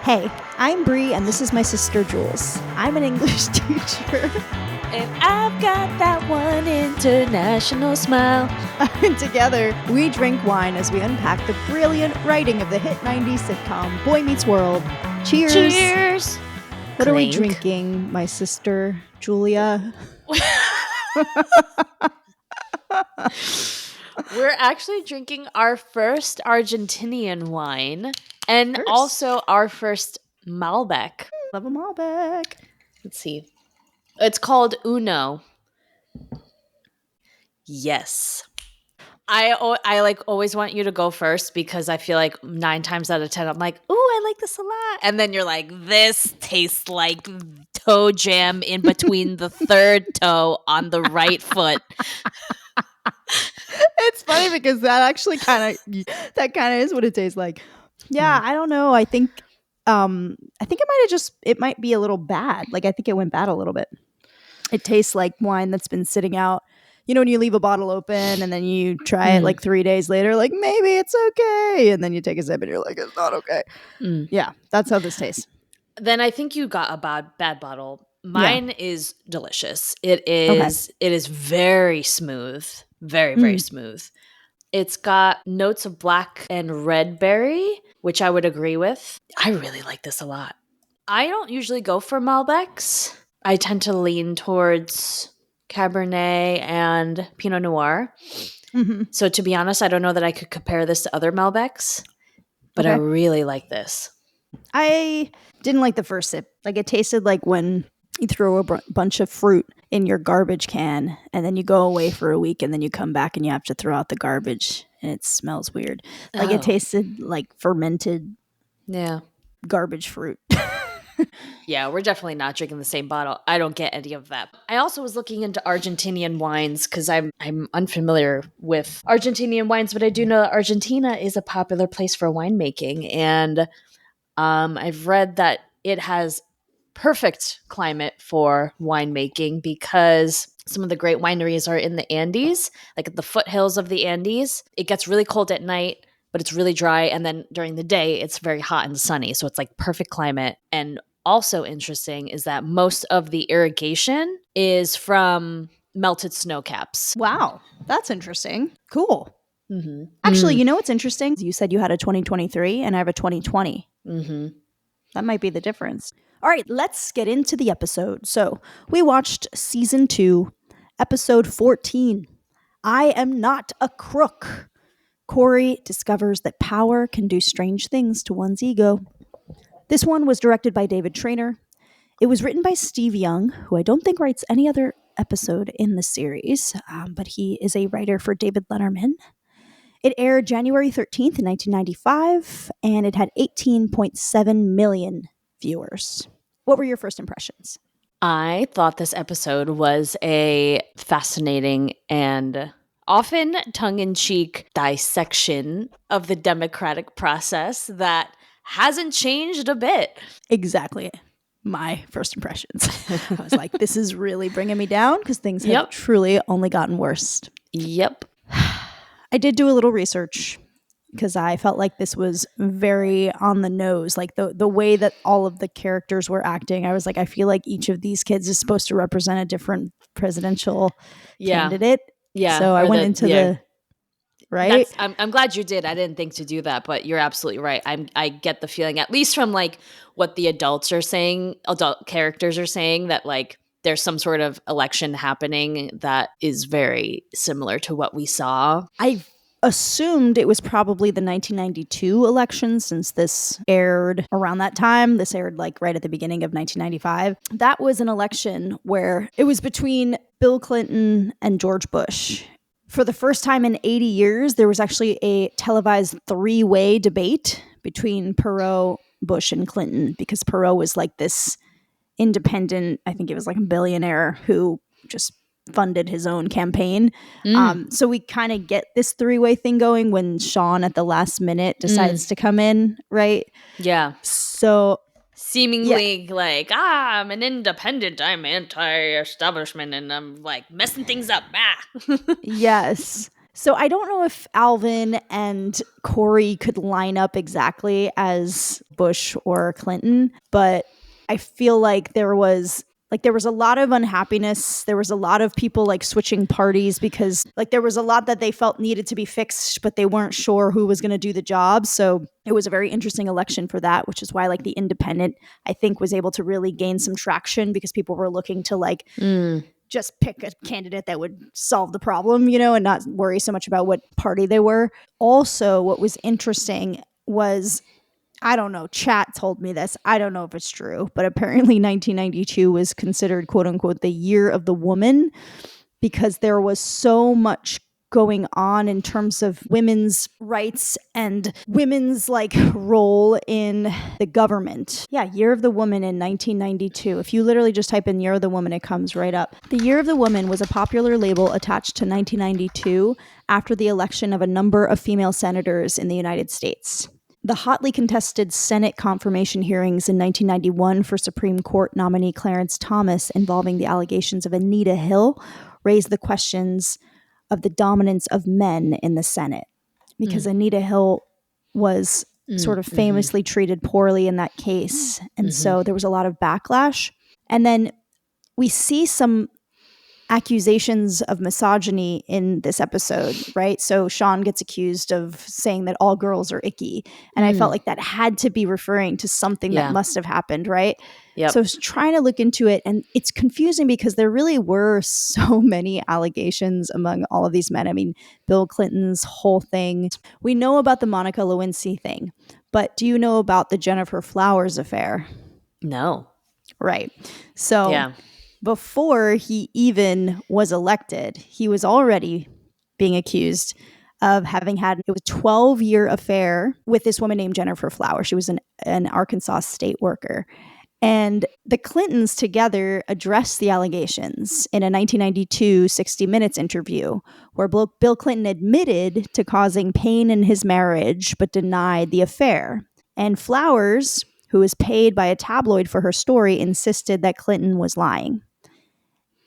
Hey, I'm Bree, and this is my sister Jules. I'm an English teacher. And I've got that one international smile. And together, we drink wine as we unpack the brilliant writing of the hit 90s sitcom Boy Meets World. Cheers! Cheers! What are we Clink. drinking, my sister Julia? We're actually drinking our first Argentinian wine and First. also our first Malbec. Love a Malbec. Let's see. It's called Uno. Yes. I like always want you to go first because I feel like 9 times out of 10 I'm like, ooh, I like this a lot. And then you're like, this tastes like toe jam in between the third toe on the right foot. It's funny because that actually kind of is what it tastes like. Yeah, I don't know. I think it might be a little bad. Like I think it went bad a little bit. It tastes like wine that's been sitting out. You know, when you leave a bottle open and then you try it like 3 days later, like maybe it's okay, and then you take a sip and you're like, it's not okay. Yeah, that's how this tastes. Then I think you got a bad bottle. Mine is delicious. It is very smooth. Very, very smooth. It's got notes of black and red berry, which I would agree with. I really like this a lot. I don't usually go for Malbecs. I tend to lean towards Cabernet and Pinot Noir. Mm-hmm. So to be honest, I don't know that I could compare this to other Malbecs, but I really like this. I didn't like the first sip. Like it tasted like when you throw a bunch of fruit in your garbage can and then you go away for a week and then you come back and you have to throw out the garbage and it smells weird. Like it tasted like fermented garbage fruit. Yeah, we're definitely not drinking the same bottle. I don't get any of that. I also was looking into Argentinian wines because I'm unfamiliar with Argentinian wines, but I do know that Argentina is a popular place for winemaking. And I've read that it has perfect climate for winemaking because some of the great wineries are in the Andes, like at the foothills of the Andes. It gets really cold at night, but it's really dry. And then during the day, it's very hot and sunny. So it's like perfect climate. And also interesting is that most of the irrigation is from melted snow caps. Wow, that's interesting. Cool. Mm-hmm. Actually, you know what's interesting? You said you had a 2023 and I have a 2020. Mm-hmm. That might be the difference. All right, let's get into the episode. So we watched season 2, episode 14. I am not a crook. Cory discovers that power can do strange things to one's ego. This one was directed by David Traynor. It was written by Steve Young, who I don't think writes any other episode in the series, but he is a writer for David Letterman. It aired January 13th, 1995, and it had 18.7 million viewers. What were your first impressions? I thought this episode was a fascinating and often tongue-in-cheek dissection of the democratic process that hasn't changed a bit. Exactly. My first impressions. I was like, this is really bringing me down because things have truly only gotten worse. Yep. I did do a little research because I felt like this was very on the nose. Like the way that all of the characters were acting, I was like, I feel like each of these kids is supposed to represent a different presidential candidate. Yeah. So I went into the right. I'm glad you did. I didn't think to do that, but you're absolutely right. I get the feeling, at least from like what the adult characters are saying, that like there's some sort of election happening that is very similar to what we saw. I assumed it was probably the 1992 election since this aired around that time. This aired like right at the beginning of 1995. That was an election where it was between Bill Clinton and George Bush. For the first time in 80 years, there was actually a televised 3-way debate between Perot, Bush, and Clinton because Perot was like this independent, I think it was like a billionaire who just funded his own campaign. So we kind of get this 3-way thing going when Shawn at the last minute decides to come in, right? Yeah. So seemingly like, I'm an independent, I'm anti-establishment, and I'm like messing things up. Yes. So I don't know if Alvin and Cory could line up exactly as Bush or Clinton, but I feel like there was a lot of unhappiness. There was a lot of people like switching parties because like there was a lot that they felt needed to be fixed, but they weren't sure who was going to do the job. So it was a very interesting election for that, which is why like the independent, I think, was able to really gain some traction because people were looking to like just pick a candidate that would solve the problem, and not worry so much about what party they were. Also, what was interesting was, I don't know, chat told me this. I don't know if it's true, but apparently 1992 was considered, quote unquote, the year of the woman because there was so much going on in terms of women's rights and women's like role in the government. Yeah, Year of the Woman in 1992. If you literally just type in Year of the Woman, it comes right up. The Year of the Woman was a popular label attached to 1992 after the election of a number of female senators in the United States. The hotly contested Senate confirmation hearings in 1991 for Supreme Court nominee Clarence Thomas involving the allegations of Anita Hill raised the questions of the dominance of men in the Senate, because Anita Hill was sort of famously treated poorly in that case. And so there was a lot of backlash. And then we see some accusations of misogyny in this episode, right? So Shawn gets accused of saying that all girls are icky. And I felt like that had to be referring to something that must have happened, right? Yep. So I was trying to look into it, and it's confusing because there really were so many allegations among all of these men. I mean, Bill Clinton's whole thing. We know about the Monica Lewinsky thing, but do you know about the Jennifer Flowers affair? No. Right. So before he even was elected, he was already being accused of having had a 12-year affair with this woman named Jennifer Flowers. She was an Arkansas state worker. And the Clintons together addressed the allegations in a 1992 60 Minutes interview where Bill Clinton admitted to causing pain in his marriage but denied the affair. And Flowers, who was paid by a tabloid for her story, insisted that Clinton was lying.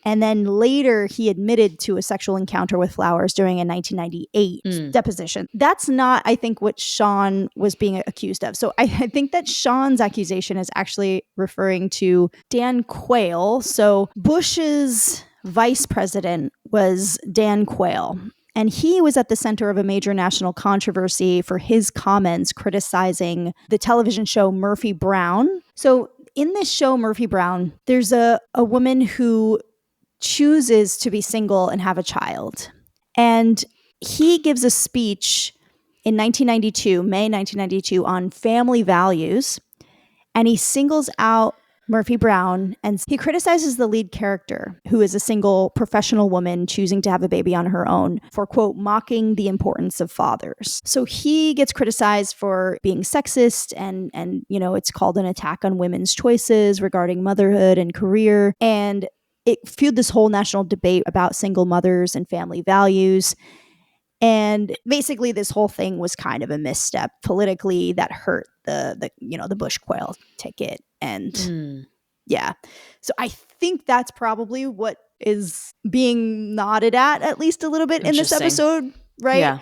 And then later, he admitted to a sexual encounter with Flowers during a 1998 deposition. That's not, I think, what Shawn was being accused of. So I think that Shawn's accusation is actually referring to Dan Quayle. So Bush's vice president was Dan Quayle. And he was at the center of a major national controversy for his comments criticizing the television show Murphy Brown. So in this show, Murphy Brown, there's a woman who chooses to be single and have a child. And he gives a speech in May 1992, on family values. And he singles out Murphy Brown, and he criticizes the lead character, who is a single professional woman choosing to have a baby on her own, for, quote, mocking the importance of fathers. So he gets criticized for being sexist, and it's called an attack on women's choices regarding motherhood and career. And it fueled this whole national debate about single mothers and family values. And basically, this whole thing was kind of a misstep politically that hurt the Bush Quayle ticket. And so I think that's probably what is being nodded at least a little bit in this episode, right? Yeah.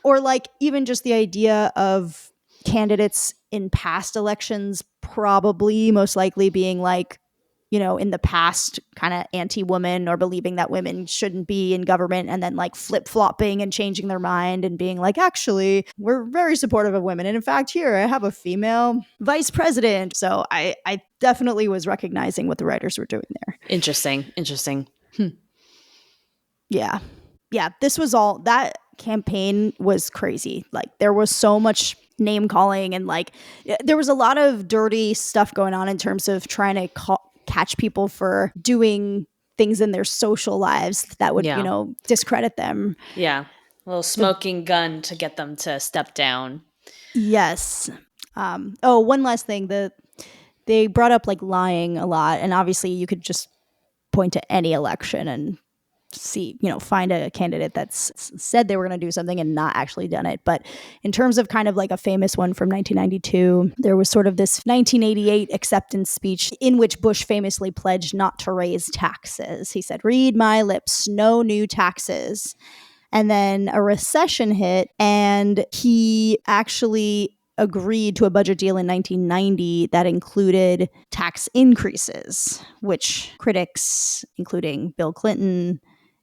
Or like even just the idea of candidates in past elections probably most likely being like, in the past kind of anti-woman or believing that women shouldn't be in government, and then like flip-flopping and changing their mind and being like, actually, we're very supportive of women. And in fact, here, I have a female vice president. So I definitely was recognizing what the writers were doing there. Interesting. Yeah. This was all, that campaign was crazy. Like there was so much name calling, and like there was a lot of dirty stuff going on in terms of trying to catch people for doing things in their social lives that would, discredit them. Yeah. A little smoking gun to get them to step down. Yes. One last thing. They brought up like lying a lot. And obviously you could just point to any election and see, find a candidate that's said they were going to do something and not actually done it. But in terms of kind of like a famous one from 1992, there was sort of this 1988 acceptance speech in which Bush famously pledged not to raise taxes. He said, "Read my lips, no new taxes." And then a recession hit, and he actually agreed to a budget deal in 1990 that included tax increases, which critics, including Bill Clinton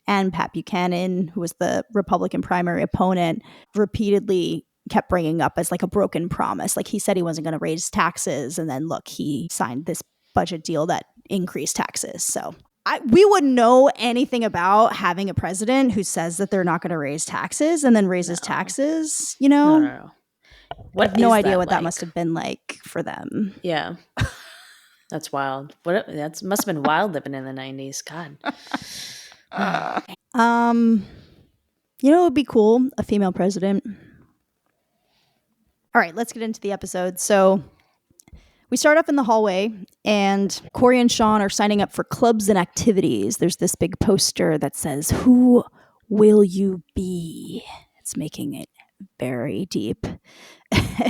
and Pat Buchanan, who was the Republican primary opponent, repeatedly kept bringing up as like a broken promise. Like he said he wasn't going to raise taxes, and then look, he signed this budget deal that increased taxes. So we wouldn't know anything about having a president who says that they're not going to raise taxes and then raises taxes, you know? No. I have no idea what that must have been like for them. Yeah. That's wild. That must have been wild living in the 90s. God. You know what would be cool? A female president. All right, let's get into the episode. So we start off in the hallway, and Cory and Shawn are signing up for clubs and activities. There's this big poster that says, "Who will you be?" It's making it very deep.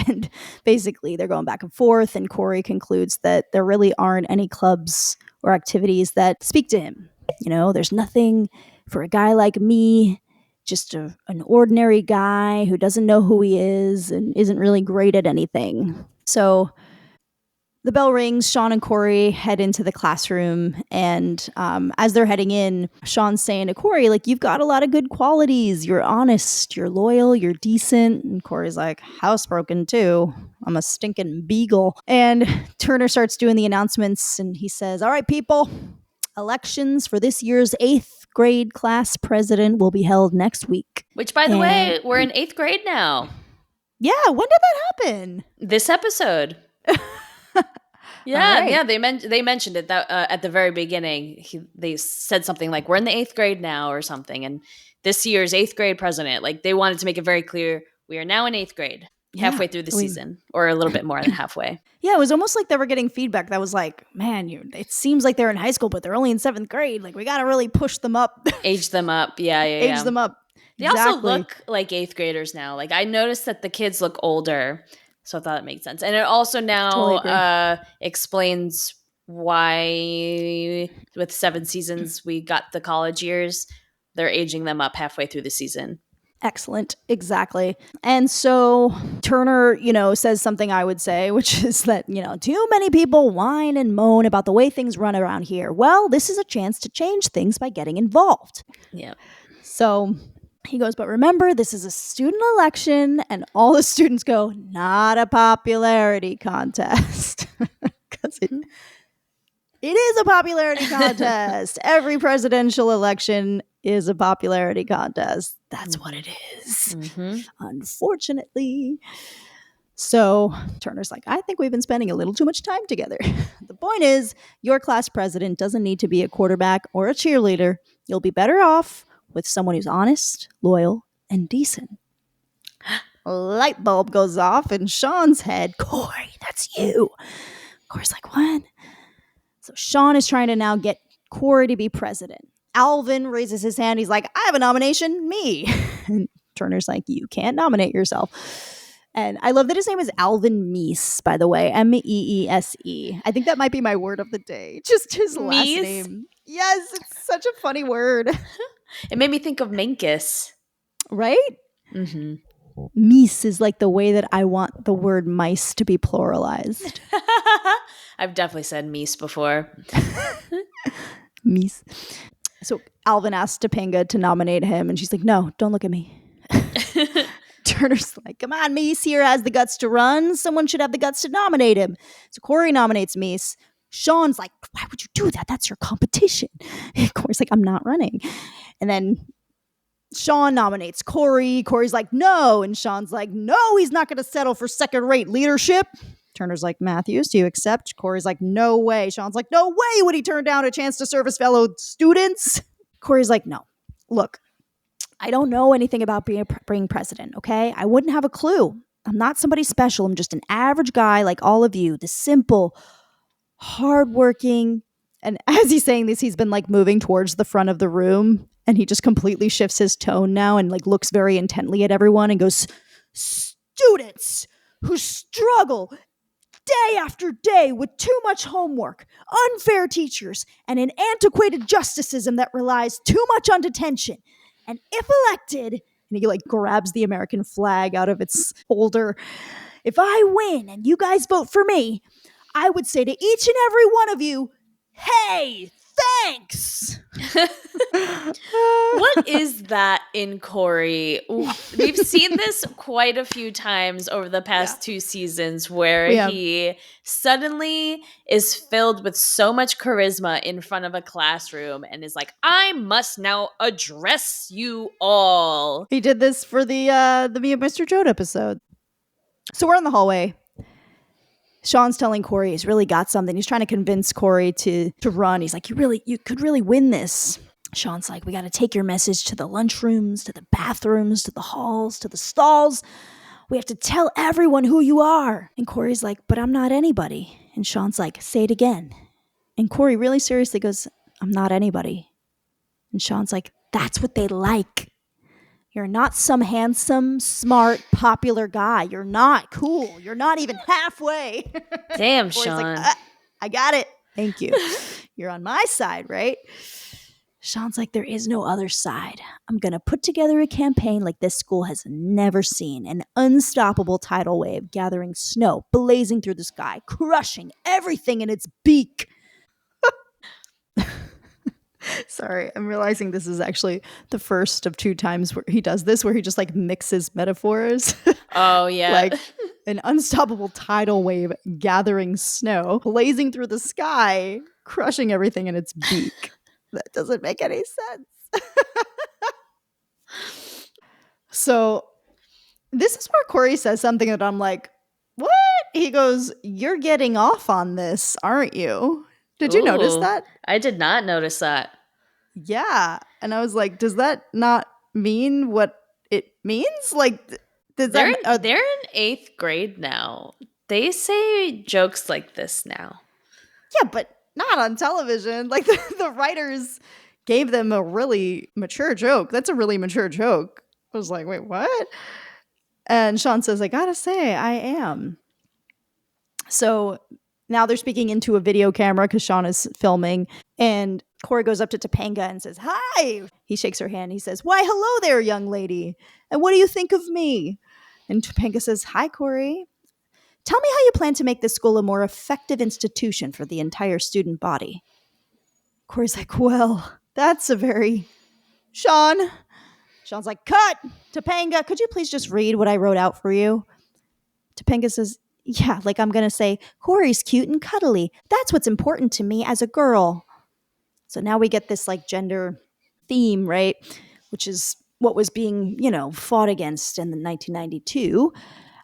And basically, they're going back and forth, and Cory concludes that there really aren't any clubs or activities that speak to him. You know, there's nothing for a guy like me, just an ordinary guy who doesn't know who he is and isn't really great at anything. So the bell rings, Shawn and Cory head into the classroom, and as they're heading in, Shawn's saying to Cory, like, you've got a lot of good qualities. You're honest, you're loyal, you're decent. And Cory's like, housebroken too. I'm a stinking beagle. And Turner starts doing the announcements, and he says, all right, people, elections for this year's 8th grade class president will be held next week. Which, by the way, we're in 8th grade now. Yeah, when did that happen? This episode. Yeah, right. Yeah, they mentioned it that at the very beginning. They said something like, "We're in the 8th grade now," or something. And this year's 8th grade president, like they wanted to make it very clear, we are now in 8th grade, halfway through the season, or a little bit more than halfway. Yeah, it was almost like they were getting feedback that was like, "Man, it seems like they're in high school, but they're only in 7th grade. Like we got to really push them up, age them up." Yeah, age them up. They also look like 8th graders now. Like I noticed that the kids look older. So I thought it made sense. And it also now explains why with 7 seasons we got the college years. They're aging them up halfway through the season. Excellent. Exactly. And so Turner, says something I would say, which is that, too many people whine and moan about the way things run around here. Well, this is a chance to change things by getting involved. Yeah. So he goes, but remember, this is a student election, and all the students go, not a popularity contest. Because it is a popularity contest. Every presidential election is a popularity contest. That's what it is. Mm-hmm. Unfortunately. So Turner's like, I think we've been spending a little too much time together. The point is, your class president doesn't need to be a quarterback or a cheerleader. You'll be better off with someone who's honest, loyal, and decent. A light bulb goes off in Shawn's head. Cory, that's you. Cory's like, what? So Shawn is trying to now get Cory to be president. Alvin raises his hand. He's like, I have a nomination, me. And Turner's like, you can't nominate yourself. And I love that his name is Alvin Meese, by the way. Meese. I think that might be my word of the day. Just his last name. Yes, it's such a funny word. It made me think of Minkus. Right? Mm-hmm. Meese is like the way that I want the word mice to be pluralized. I've definitely said meese before. Meese. So Alvin asks Topanga to nominate him, and she's like, no, don't look at me. Turner's like, come on, Meese here has the guts to run. Someone should have the guts to nominate him. So Cory nominates Meese. Shawn's like, why would you do that? That's your competition. And Cory's like, I'm not running. And then Shawn nominates Cory. Cory's like, no. And Shawn's like, no, he's not going to settle for second-rate leadership. Turner's like, Matthews, do you accept? Cory's like, no way. Shawn's like, no way would he turn down a chance to serve his fellow students. Cory's like, no. Look, I don't know anything about being president, okay? I wouldn't have a clue. I'm not somebody special. I'm just an average guy like all of you. The simple, hardworking. And as he's saying this, he's been like moving towards the front of the room, and he just completely shifts his tone now and like looks very intently at everyone and goes, students who struggle day after day with too much homework, unfair teachers, and an antiquated justice system that relies too much on detention. And if elected, and he like grabs the American flag out of its holder, if I win and you guys vote for me, I would say to each and every one of you, hey, thanks. What is that in Cory? We've seen this quite a few times over the past 2 seasons where he suddenly is filled with so much charisma in front of a classroom and is like, I must now address you all. He did this for the Me and Mr. Jode episode. So we're in the hallway. Shawn's telling Cory he's really got something. He's trying to convince Cory to run. He's like, you could really win this. Shawn's like, we got to take your message to the lunchrooms, to the bathrooms, to the halls, to the stalls. We have to tell everyone who you are. And Cory's like, but I'm not anybody. And Shawn's like, say it again. And Cory really seriously goes, I'm not anybody. And Shawn's like, that's what they like. You're not some handsome, smart, popular guy. You're not cool. You're not even halfway. Damn, Shawn. Like, I got it. Thank you. You're on my side, right? Shawn's like, there is no other side. I'm going to put together a campaign like this school has never seen. An unstoppable tidal wave gathering snow, blazing through the sky, crushing everything in its beak. Sorry, I'm realizing this is actually the first of 2 times where he does this, where he just like mixes metaphors. Oh, yeah. Like an unstoppable tidal wave gathering snow, blazing through the sky, crushing everything in its beak. That doesn't make any sense. So this is where Cory says something that I'm like, what? He goes, you're getting off on this, aren't you? Did you notice that? I did not notice that. Yeah. And I was like, does that not mean what it means? Like, they're in 8th grade now. They say jokes like this now. Yeah, but not on television. Like the writers gave them a really mature joke. That's a really mature joke. I was like, wait, what? And Shawn says, I gotta say, I am. So now they're speaking into a video camera because Shawn is filming. And Cory goes up to Topanga and says, hi. He shakes her hand. He says, why, hello there, young lady. And what do you think of me? And Topanga says, hi, Cory. Tell me how you plan to make this school a more effective institution for the entire student body. Cory's like, well, that's a very... Shawn. Shawn's like, cut. Topanga, could you please just read what I wrote out for you? Topanga says, yeah, like I'm going to say, Cory's cute and cuddly. That's what's important to me as a girl. So now we get this like gender theme, right? Which is what was being, fought against in the 1992.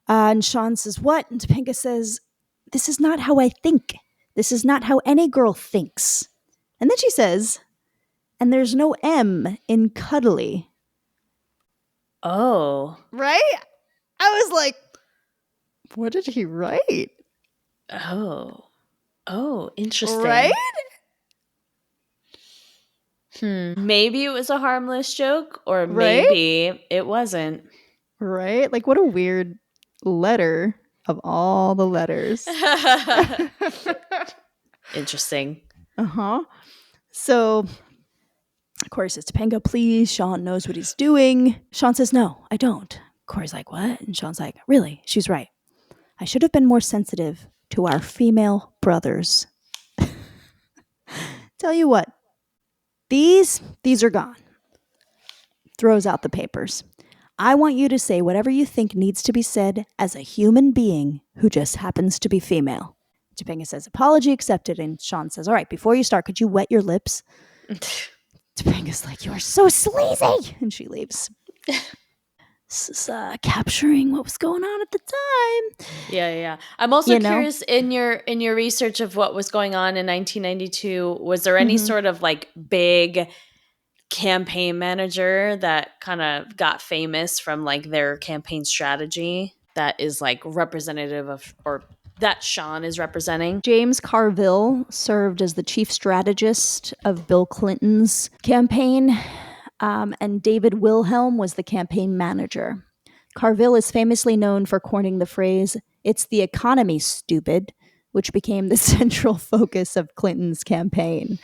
And Shawn says, what? And Topanga says, this is not how I think. This is not how any girl thinks. And then she says, and there's no M in cuddly. Oh. Right? I was like, what did he write? Oh, interesting. Right? Maybe it was a harmless joke, or maybe it wasn't. Right? Like, what a weird letter of all the letters. Interesting. Uh-huh. So Cory says, Topanga, please. Shawn knows what he's doing. Shawn says, no, I don't. Cory's like, what? And Shawn's like, really? She's right. I should have been more sensitive to our female brothers. Tell you what, these are gone. Throws out the papers. I want you to say whatever you think needs to be said as a human being who just happens to be female. Topanga says, apology accepted. And Shawn says, all right, before you start, could you wet your lips? Topanga's like, you are so sleazy. And she leaves. This is capturing what was going on at the time. Yeah. I'm also curious, in your research of what was going on in 1992, was there any sort of like big campaign manager that kind of got famous from like their campaign strategy that is like representative of, or that Shawn is representing? James Carville served as the chief strategist of Bill Clinton's campaign. And David Wilhelm was the campaign manager. Carville is famously known for coining the phrase, it's the economy, stupid, which became the central focus of Clinton's campaign.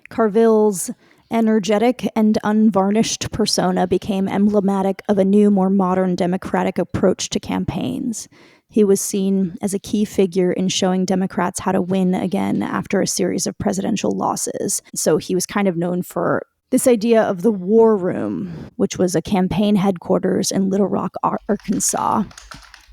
Carville's energetic and unvarnished persona became emblematic of a new, more modern democratic approach to campaigns. He was seen as a key figure in showing Democrats how to win again after a series of presidential losses. So he was kind of known for this idea of the War Room, which was a campaign headquarters in Little Rock, Arkansas.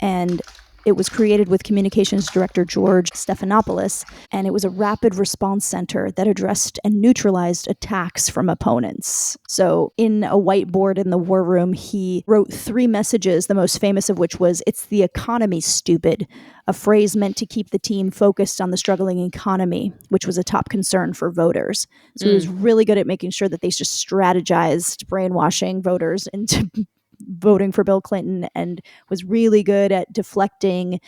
And it was created with communications director George Stephanopoulos, and it was a rapid response center that addressed and neutralized attacks from opponents. So in a whiteboard in the War Room, he wrote 3 messages, the most famous of which was, "It's the economy, stupid," a phrase meant to keep the team focused on the struggling economy, which was a top concern for voters. So he was really good at making sure that they just strategized brainwashing voters into voting for Bill Clinton, and was really good at deflecting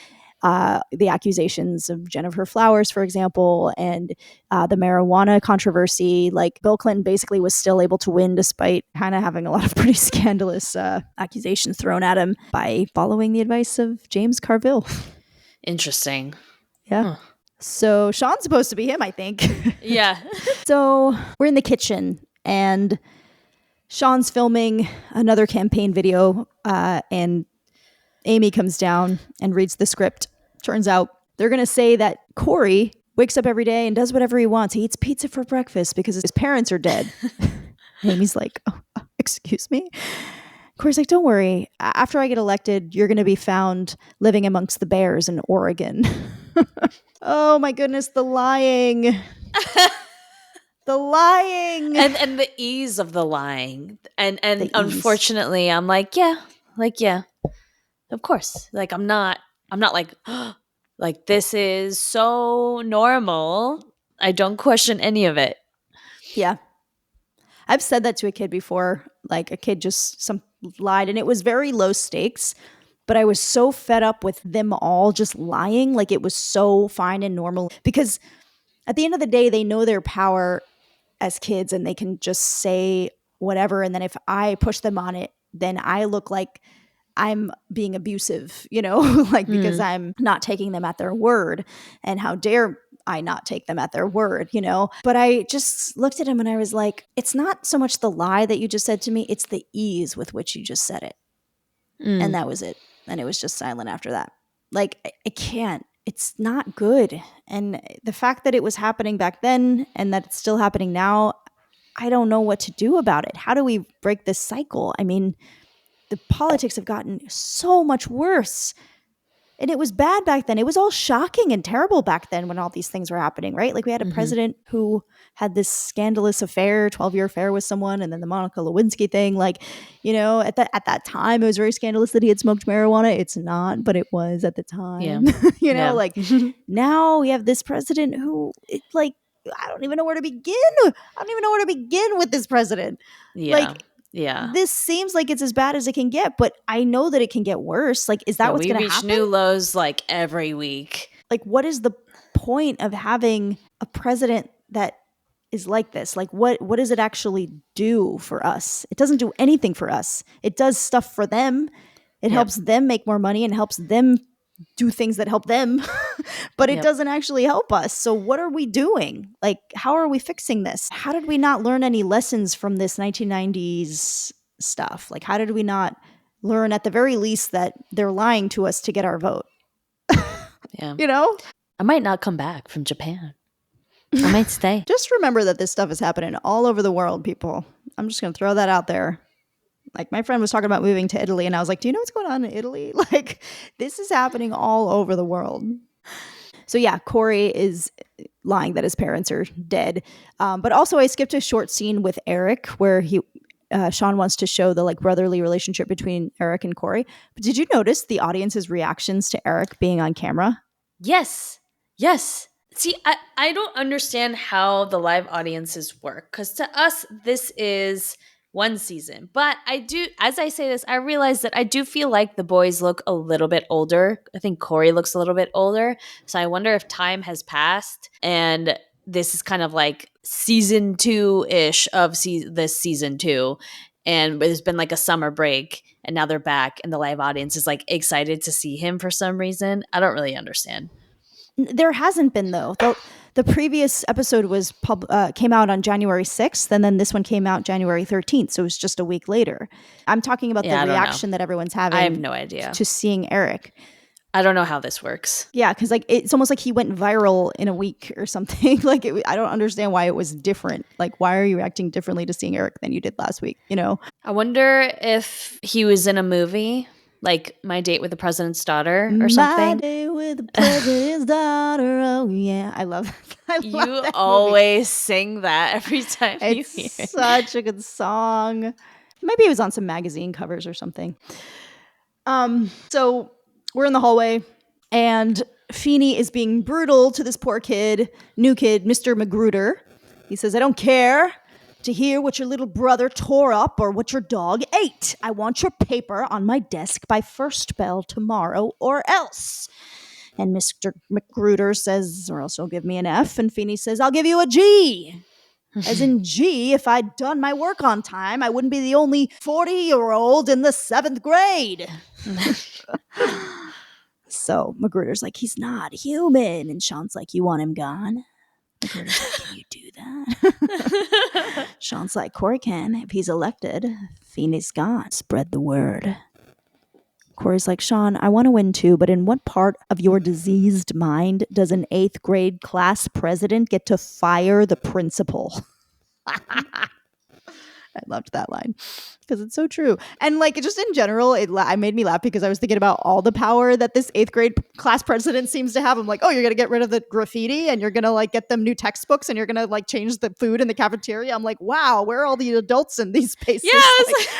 the accusations of Jennifer Flowers, for example, and the marijuana controversy. Like, Bill Clinton basically was still able to win despite kind of having a lot of pretty scandalous accusations thrown at him by following the advice of James Carville. Interesting. Yeah. Huh. So Shawn's supposed to be him, I think. Yeah. So we're in the kitchen, and Shawn's filming another campaign video, and Amy comes down and reads the script. Turns out they're going to say that Cory wakes up every day and does whatever he wants. He eats pizza for breakfast because his parents are dead. Amy's like, "Oh, excuse me?" Cory's like, "Don't worry. After I get elected, you're going to be found living amongst the bears in Oregon." Oh my goodness, the lying. The lying. And the ease of the lying. And unfortunately, I'm like, yeah, of course. Like, I'm not like, like, this is so normal. I don't question any of it. Yeah. I've said that to a kid before. Like, a kid just lied, and it was very low stakes, but I was so fed up with them all just lying. Like, it was so fine and normal, because at the end of the day, they know their power as kids, and they can just say whatever. And then if I push them on it, then I look like I'm being abusive, like, because I'm not taking them at their word. And how dare I not take them at their word, But I just looked at him and I was like, it's not so much the lie that you just said to me, it's the ease with which you just said it. And that was it. And it was just silent after that. Like, I can't. It's not good. And the fact that it was happening back then and that it's still happening now, I don't know what to do about it. How do we break this cycle? I mean, the politics have gotten so much worse. And it was bad back then. It was all shocking and terrible back then when all these things were happening, right? Like, we had a president who had this scandalous affair, 12-year affair with someone, and then the Monica Lewinsky thing. Like, at that time, it was very scandalous that he had smoked marijuana. It's not, but it was at the time. Yeah. Like, now we have this president who, I don't even know where to begin. I don't even know where to begin with this president. Yeah. Like, yeah. This seems like it's as bad as it can get, but I know that it can get worse. Like, is that what's going to happen? We reach new lows like every week. Like, what is the point of having a president that is like this? Like, what does it actually do for us? It doesn't do anything for us. It does stuff for them. It helps them make more money and helps them do things that help them, but it doesn't actually help us. So what are we doing? Like, how are we fixing this? How did we not learn any lessons from this 1990s stuff? Like, how did we not learn at the very least that they're lying to us to get our vote? Yeah. I might not come back from Japan. I might stay. Just remember that this stuff is happening all over the world, people. I'm just going to throw that out there. Like, my friend was talking about moving to Italy, and I was like, do you know what's going on in Italy? Like, this is happening all over the world. So yeah, Cory is lying that his parents are dead. But also, I skipped a short scene with Eric where Shawn wants to show the brotherly relationship between Eric and Cory. But did you notice the audience's reactions to Eric being on camera? Yes. See, I don't understand how the live audiences work, because to us, this is one season. But I do, as I say this, I realize that I do feel like the boys look a little bit older. I think Cory looks a little bit older. So I wonder if time has passed and this is kind of like season 2-ish of this season 2. And there's been like a summer break and now they're back and the live audience is like excited to see him for some reason. I don't really understand. There hasn't been, though. The previous episode was came out on January 6th, and then this one came out January 13th, so it was just a week later. I'm talking about the reaction that everyone's having. I have no idea. To seeing Eric. I don't know how this works. Yeah, because like it's almost like he went viral in a week or something. Like I don't understand why it was different. Like, why are you acting differently to seeing Eric than you did last week? You know? I wonder if he was in a movie, like My Date with the President's Daughter or something. My Date with the President's Daughter. Oh yeah, I love that. You always sing that every time you hear it. It's such a good song. Maybe it was on some magazine covers or something. So we're in the hallway, and Feeny is being brutal to this poor kid, new kid, Mr. Magruder. He says, I don't care to hear what your little brother tore up or what your dog ate. I want your paper on my desk by first bell tomorrow or else. And Mr. Magruder says, or else you'll give me an F. And Feeny says, I'll give you a G. As in, gee, if I'd done my work on time, I wouldn't be the only 40-year-old in the 7th grade. So Magruder's like, he's not human. And Shawn's like, you want him gone? Magruder's like, can you do that? Shawn's like, Cory can. If he's elected, Feeny's gone. Spread the word. Cory's like, Shawn, I want to win too, but in what part of your diseased mind does an 8th grade class president get to fire the principal? I loved that line because it's so true. And like, just in general, it made me laugh because I was thinking about all the power that this 8th grade class president seems to have. I'm like, oh, you're going to get rid of the graffiti and you're going to like get them new textbooks and you're going to like change the food in the cafeteria. I'm like, wow, where are all the adults in these spaces? Yes.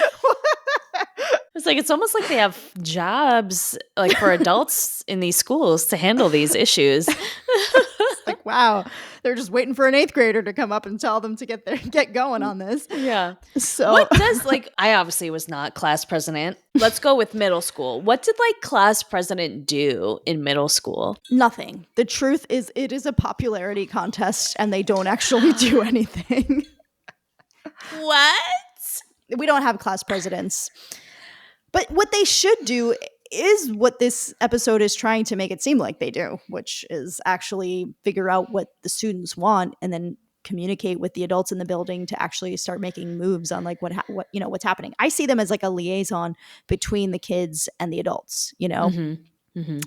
Like, it's almost like they have jobs like for adults in these schools to handle these issues. It's like, wow, they're just waiting for an 8th grader to come up and tell them to get going on this. Yeah. So what does I obviously was not class president. Let's go with middle school. What did class president do in middle school? Nothing. The truth is it is a popularity contest and they don't actually do anything. What? We don't have class presidents. But what they should do is what this episode is trying to make it seem like they do, which is actually figure out what the students want and then communicate with the adults in the building to actually start making moves on like what's happening. I see them as like a liaison between the kids and the adults, you know,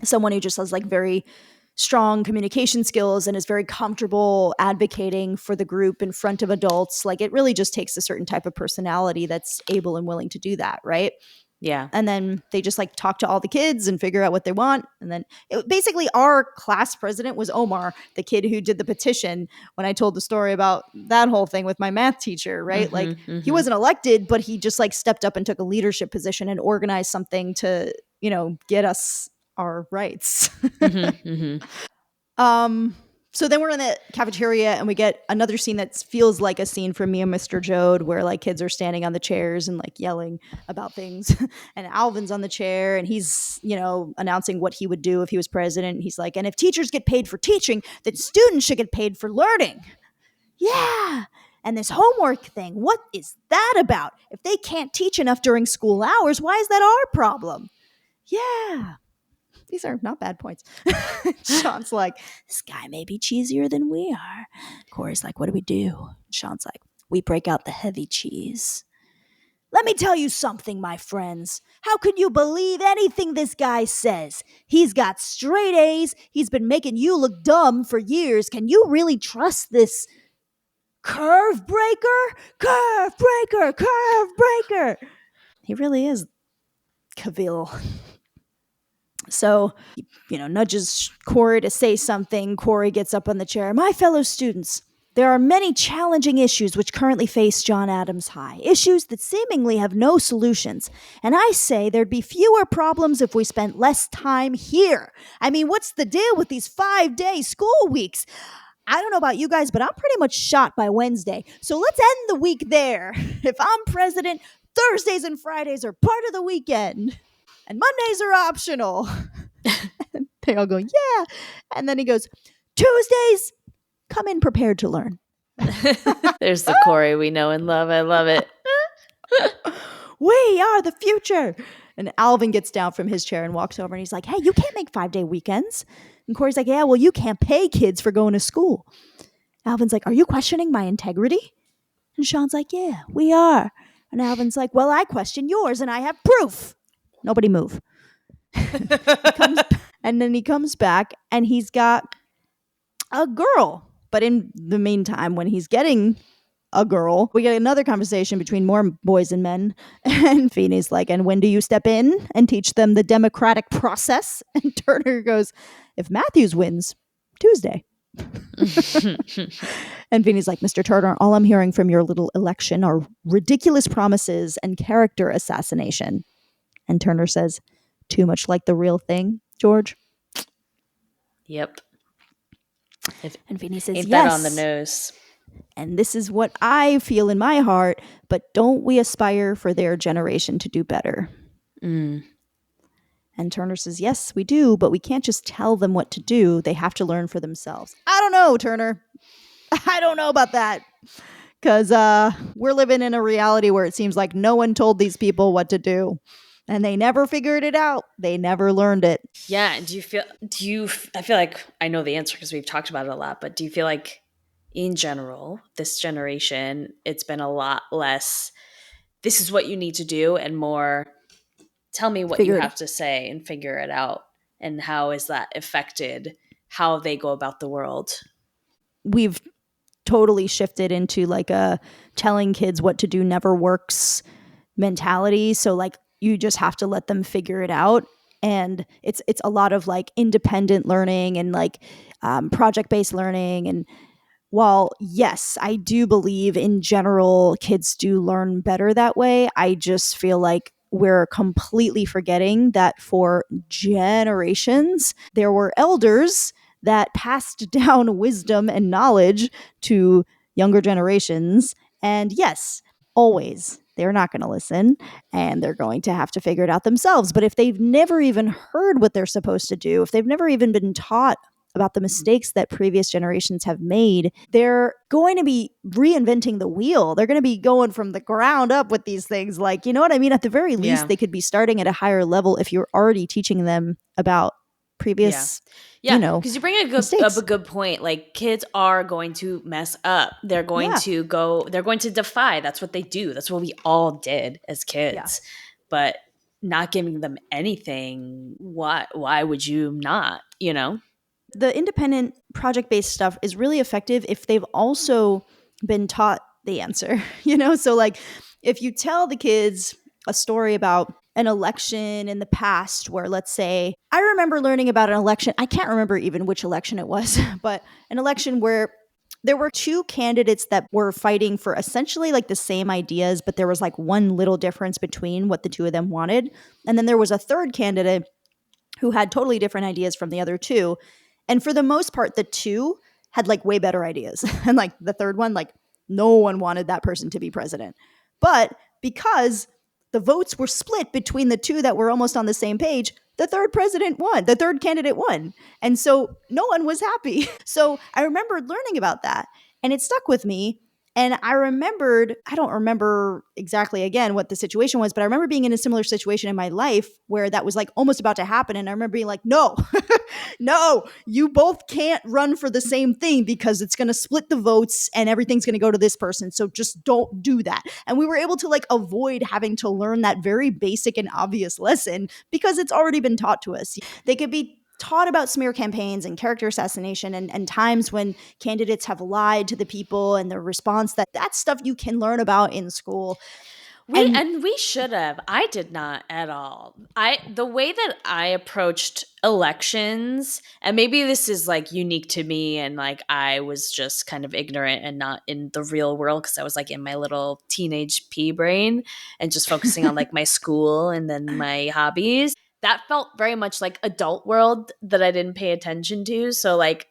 someone who just has like very strong communication skills and is very comfortable advocating for the group in front of adults. Like it really just takes a certain type of personality that's able and willing to do that. Right. Yeah. And then they just like talk to all the kids and figure out what they want. And then basically our class president was Omar, the kid who did the petition when I told the story about that whole thing with my math teacher, right? He wasn't elected, but he just like stepped up and took a leadership position and organized something to, get us our rights. So then we're in the cafeteria and we get another scene that feels like a scene from Me and Mr. Jode where like kids are standing on the chairs and like yelling about things. And Alvin's on the chair and he's, announcing what he would do if he was president. He's like, and if teachers get paid for teaching, then students should get paid for learning. Yeah. And this homework thing, what is that about? If they can't teach enough during school hours, why is that our problem? Yeah. These are not bad points. Shawn's like, this guy may be cheesier than we are. Cory's like, what do we do? Shawn's like, we break out the heavy cheese. Let me tell you something, my friends. How can you believe anything this guy says? He's got straight A's. He's been making you look dumb for years. Can you really trust this curve breaker? Curve breaker, curve breaker. He really is Cavill. So, nudges Cory to say something. Cory gets up on the chair. My fellow students, there are many challenging issues which currently face John Adams High. Issues that seemingly have no solutions. And I say there'd be fewer problems if we spent less time here. I mean, what's the deal with these 5-day school weeks? I don't know about you guys, but I'm pretty much shot by Wednesday. So let's end the week there. If I'm president, Thursdays and Fridays are part of the weekend. And Mondays are optional. And they all go, yeah. And then he goes, Tuesdays, come in prepared to learn. There's the Cory we know and love. I love it. We are the future. And Alvin gets down from his chair and walks over and he's like, hey, you can't make 5-day weekends. And Cory's like, yeah, well, you can't pay kids for going to school. Alvin's like, are you questioning my integrity? And Shawn's like, yeah, we are. And Alvin's like, well, I question yours and I have proof. Nobody move. And then he comes back and he's got a girl. But in the meantime, when he's getting a girl, we get another conversation between more boys and men. And Feeny's like, and when do you step in and teach them the democratic process? And Turner goes, if Matthews wins, Tuesday. And Feeny's like, Mr. Turner, all I'm hearing from your little election are ridiculous promises and character assassination. And Turner says, too much like the real thing, George. Yep. And Feeny says, Ain't yes. that on the nose? And this is what I feel in my heart, but don't we aspire for their generation to do better? Mm. And Turner says, yes, we do, but we can't just tell them what to do. They have to learn for themselves. I don't know, Turner. I don't know about that. Because we're living in a reality where it seems like no one told these people what to do. And they never figured it out. They never learned it. Yeah. I feel like I know the answer because we've talked about it a lot, but do you feel like in general, this generation, it's been a lot less, this is what you need to do, and more, tell me what you have to say and figure it out? And how is that affected how they go about the world? We've totally shifted into like a telling kids what to do never works mentality. So like you just have to let them figure it out. And it's a lot of like independent learning and like project-based learning. And while yes, I do believe in general kids do learn better that way, I just feel like we're completely forgetting that for generations there were elders that passed down wisdom and knowledge to younger generations. And yes, always they're not going to listen and they're going to have to figure it out themselves. But if they've never even heard what they're supposed to do, if they've never even been taught about the mistakes that previous generations have made, they're going to be reinventing the wheel. They're going to be going from the ground up with these things. Like, you know what I mean? At the very least, they could be starting at a higher level if you're already teaching them about previous, because you bring up a good point. Like kids are going to mess up. They're going to go, they're going to defy. That's what they do. That's what we all did as kids. Yeah. But not giving them anything, why would you not, The independent project-based stuff is really effective if they've also been taught the answer, So like if you tell the kids a story about an election in the past where, let's say, I remember learning about an election, I can't remember even which election it was, but an election where there were two candidates that were fighting for essentially like the same ideas, but there was like one little difference between what the two of them wanted. And then there was a third candidate who had totally different ideas from the other two. And for the most part, the two had like way better ideas. And like the third one, like no one wanted that person to be president. But because the votes were split between the two that were almost on the same page, the third president won. The third candidate won. And so no one was happy. So I remember learning about that and it stuck with me. And I remembered, I don't remember exactly again what the situation was, but I remember being in a similar situation in my life where that was like almost about to happen. And I remember being like, no, no, you both can't run for the same thing because it's going to split the votes and everything's going to go to this person. So just don't do that. And we were able to like avoid having to learn that very basic and obvious lesson because it's already been taught to us. They could be taught about smear campaigns and character assassination and times when candidates have lied to the people and the response that's stuff you can learn about in school. We should have. I did not at all. The way that I approached elections, and maybe this is like unique to me and like I was just kind of ignorant and not in the real world because I was like in my little teenage pea brain and just focusing on like my school and then my hobbies. That felt very much like adult world that I didn't pay attention to. So like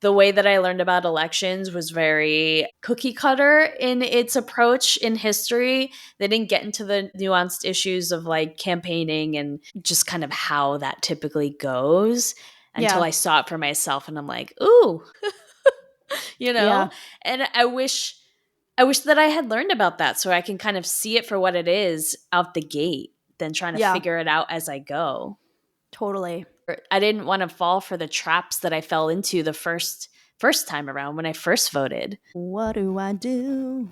the way that I learned about elections was very cookie cutter in its approach in history. They didn't get into the nuanced issues of like campaigning and just kind of how that typically goes until I saw it for myself. And I'm like, ooh, Yeah. And I wish that I had learned about that so I can kind of see it for what it is out the gate than trying to figure it out as I go. Totally. I didn't want to fall for the traps that I fell into the first time around when I first voted. What do I do?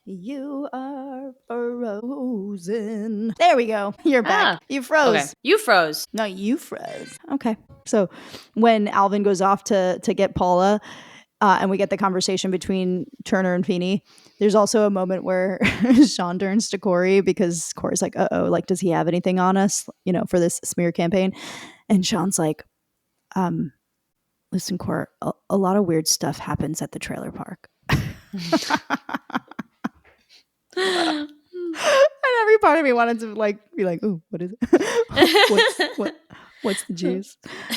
You are frozen. There we go. You're back. You froze. Okay. You froze. No, you froze. Okay. So when Alvin goes off to get Paula, and we get the conversation between Turner and Feeny, there's also a moment where Shawn turns to Cory because Cory's like, uh-oh, like, does he have anything on us, for this smear campaign? And Shawn's like, listen, Cory, a lot of weird stuff happens at the trailer park. And every part of me wanted to be like, ooh, what is it? What's the juice?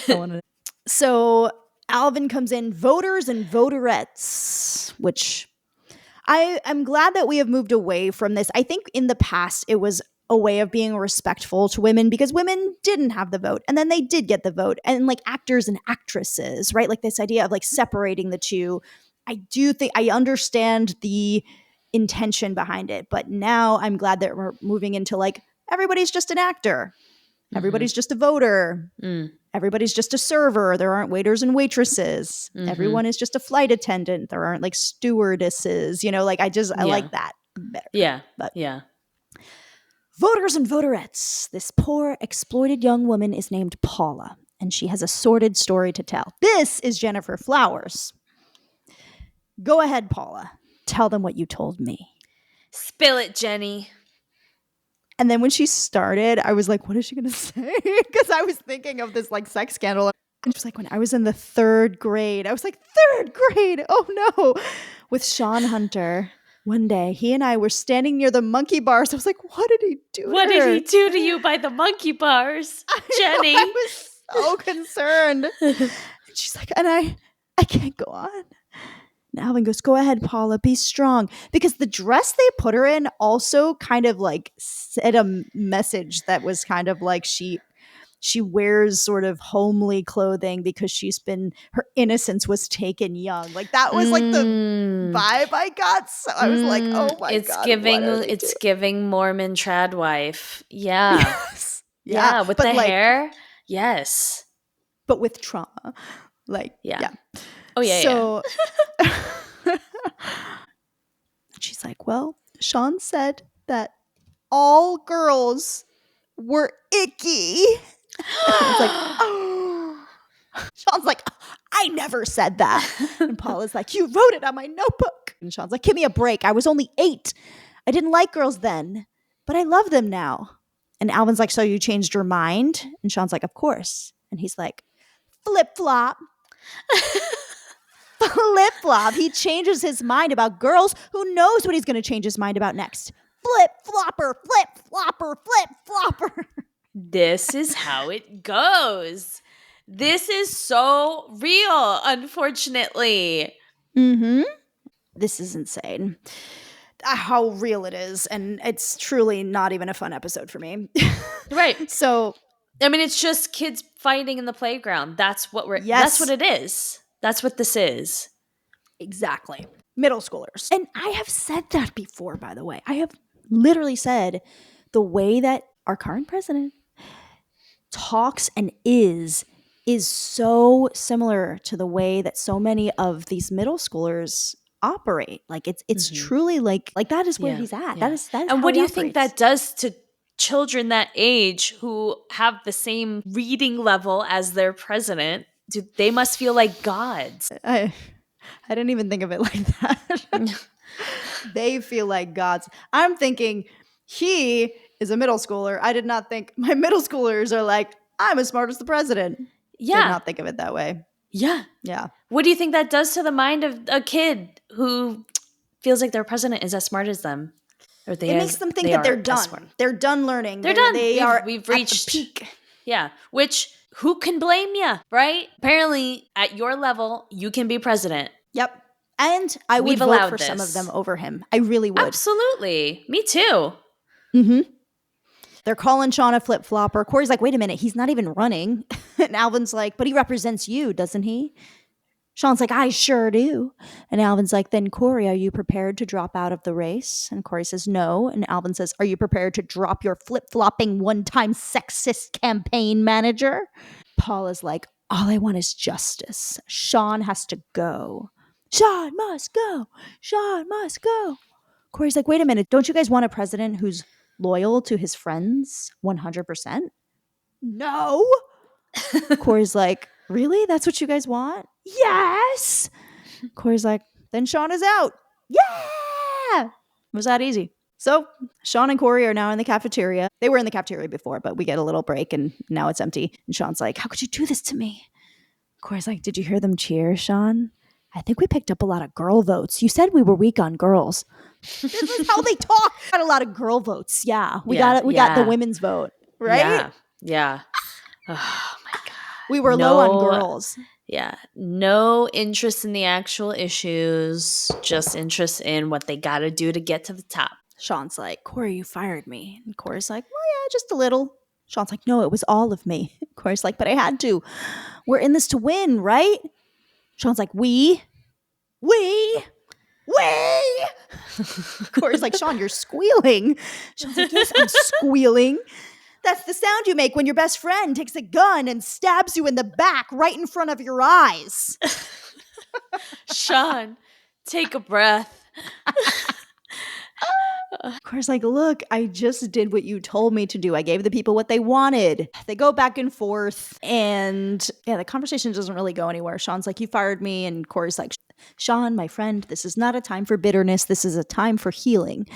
I want to. So Alvin comes in, voters and voterettes, which I'm glad that we have moved away from this. I think in the past it was a way of being respectful to women because women didn't have the vote and then they did get the vote, and like actors and actresses, right? Like this idea of like separating the two. I do think I understand the intention behind it, but now I'm glad that we're moving into like everybody's just an actor, everybody's just a voter, everybody's just a server. There aren't waiters and waitresses. Everyone is just a flight attendant. There aren't like stewardesses. Like I like that better. Yeah, but yeah. Voters and voterettes. This poor exploited young woman is named Paula, and she has a sordid story to tell. This is Jennifer Flowers. Go ahead, Paula. Tell them what you told me. Spill it, Jenny. And then when she started, I was like, what is she going to say? Because I was thinking of this like sex scandal. And she was like, when I was in the 3rd grade, I was like, 3rd grade? Oh no. With Shawn Hunter. One day, he and I were standing near the monkey bars. I was like, what did he do to her? What did he do to you by the monkey bars, Jenny? I was so concerned. And she's like, and I can't go on. And Alvin goes, go ahead, Paula, be strong. Because the dress they put her in also kind of like said a message that was kind of like she wears sort of homely clothing because her innocence was taken young. Like that was like the vibe I got. So I was like, oh my God. It's giving Mormon trad wife. Yeah. Yes. Yeah. With the hair. Yes. But with trauma. Like, yeah. Oh, yeah. So she's like, well, Shawn said that all girls were icky. And I was like, oh. Shawn's like, I never said that. And Paula's like, you wrote it on my notebook. And Shawn's like, give me a break. I was only 8. I didn't like girls then, but I love them now. And Alvin's like, so you changed your mind? And Shawn's like, of course. And he's like, flip-flop. Flip-flop. He changes his mind about girls. Who knows what he's going to change his mind about next? Flip-flopper, flip-flopper, flip-flopper. This is how it goes. This is so real, unfortunately. This is insane. How real it is. And it's truly not even a fun episode for me. Right. So, I mean, it's just kids fighting in the playground. That's what that's what it is. That's what this is. Exactly. Middle schoolers. And I have said that before, by the way. I have literally said the way that our current president talks and is so similar to the way that so many of these middle schoolers operate. Like it's truly like that is where he's at. That is and what do you think that does to children that age who have the same reading level as their president? They must feel like gods. I didn't even think of it like that. They feel like gods. I'm thinking he is a middle schooler. I did not think my middle schoolers are like, I'm as smart as the president. Yeah. Did not think of it that way. Yeah. Yeah. What do you think that does to the mind of a kid who feels like their president is as smart as them? Or it makes them think that they're done. They're done learning. They're done. We've reached at the peak. Yeah. Which, who can blame you, right? Apparently, at your level, you can be president. Yep. And I would vote for some of them over him. I really would. Absolutely. Me too. They're calling Shawn a flip-flopper. Cory's like, wait a minute, he's not even running. And Alvin's like, but he represents you, doesn't he? Shawn's like, I sure do. And Alvin's like, then Cory, are you prepared to drop out of the race? And Cory says, no. And Alvin says, are you prepared to drop your flip-flopping one-time sexist campaign manager? Paul is like, all I want is justice. Shawn has to go. Shawn must go. Shawn must go. Cory's like, wait a minute. Don't you guys want a president who's loyal to his friends 100%? No. Cory's like, really? That's what you guys want? Yes. Cory's like, then Shawn is out. Yeah. It was that easy. So Shawn and Cory are now in the cafeteria. They were in the cafeteria before, but we get a little break and now it's empty. And Shawn's like, how could you do this to me? Cory's like, did you hear them cheer, Shawn? I think we picked up a lot of girl votes. You said we were weak on girls. This is how they talk. Got a lot of girl votes. Yeah. We got the women's vote, right? Yeah. Oh my God. We were low on girls. Yeah. No interest in the actual issues, just interest in what they got to do to get to the top. Shawn's like, Cory, you fired me. And Cory's like, well, yeah, just a little. Shawn's like, no, it was all of me. Cory's like, but I had to. We're in this to win, right? Shawn's like, we. Cory's like, Shawn, you're squealing. Shawn's like, yes, I'm squealing. That's the sound you make when your best friend takes a gun and stabs you in the back right in front of your eyes. Shawn, take a breath. Cory's like, look, I just did what you told me to do. I gave the people what they wanted. They go back and forth. And yeah, the conversation doesn't really go anywhere. Shawn's like, you fired me. And Cory's like, Shawn, my friend, this is not a time for bitterness. This is a time for healing.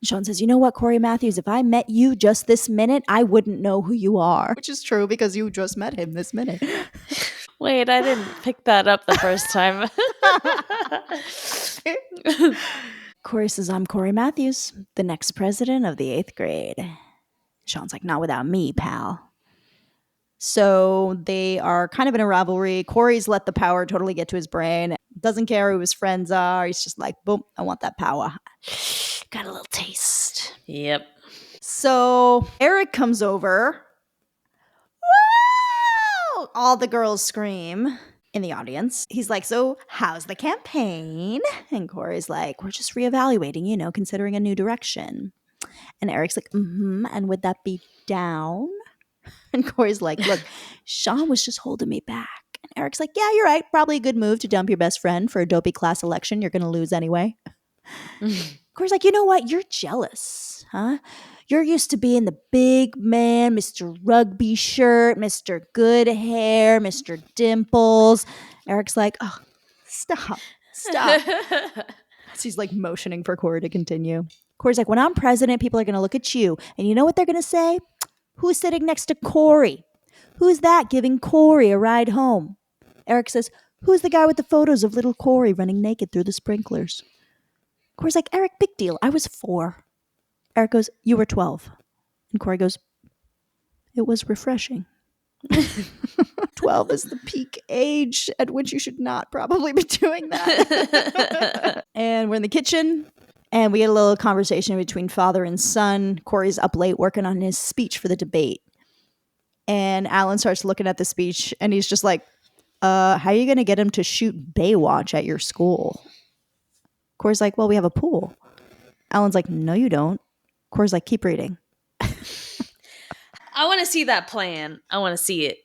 Shawn says, you know what, Cory Matthews, if I met you just this minute, I wouldn't know who you are. Which is true because you just met him this minute. Wait, I didn't pick that up the first time. Cory says, I'm Cory Matthews, the next president of the 8th grade. Shawn's like, not without me, pal. So they are kind of in a rivalry. Cory's let the power totally get to his brain. Doesn't care who his friends are. He's just like, boom, I want that power. Got a little taste. Yep. So Eric comes over. Woo! All the girls scream in the audience. He's like, so how's the campaign? And Cory's like, we're just reevaluating, considering a new direction. And Eric's like, and would that be down? And Cory's like, look, Shawn was just holding me back. And Eric's like, yeah, you're right. Probably a good move to dump your best friend for a dopey class election you're going to lose anyway. Cory's like, you know what? You're jealous, huh? You're used to being the big man, Mr. Rugby shirt, Mr. Good hair, Mr. Dimples. Eric's like, oh, stop. He's like motioning for Cory to continue. Cory's like, when I'm president, people are going to look at you. And you know what they're going to say? Who's sitting next to Cory? Who's that giving Cory a ride home? Eric says, who's the guy with the photos of little Cory running naked through the sprinklers? Cory's like, Eric, big deal. I was 4. Eric goes, you were 12. And Cory goes, it was refreshing. 12 is the peak age at which you should not probably be doing that. And we're in the kitchen. And we get a little conversation between father and son. Cory's up late working on his speech for the debate. And Alan starts looking at the speech and he's just like, how are you going to get him to shoot Baywatch at your school? Cory's like, well, we have a pool. Alan's like, no, you don't. Cory's like, keep reading. I want to see that plan. I want to see it.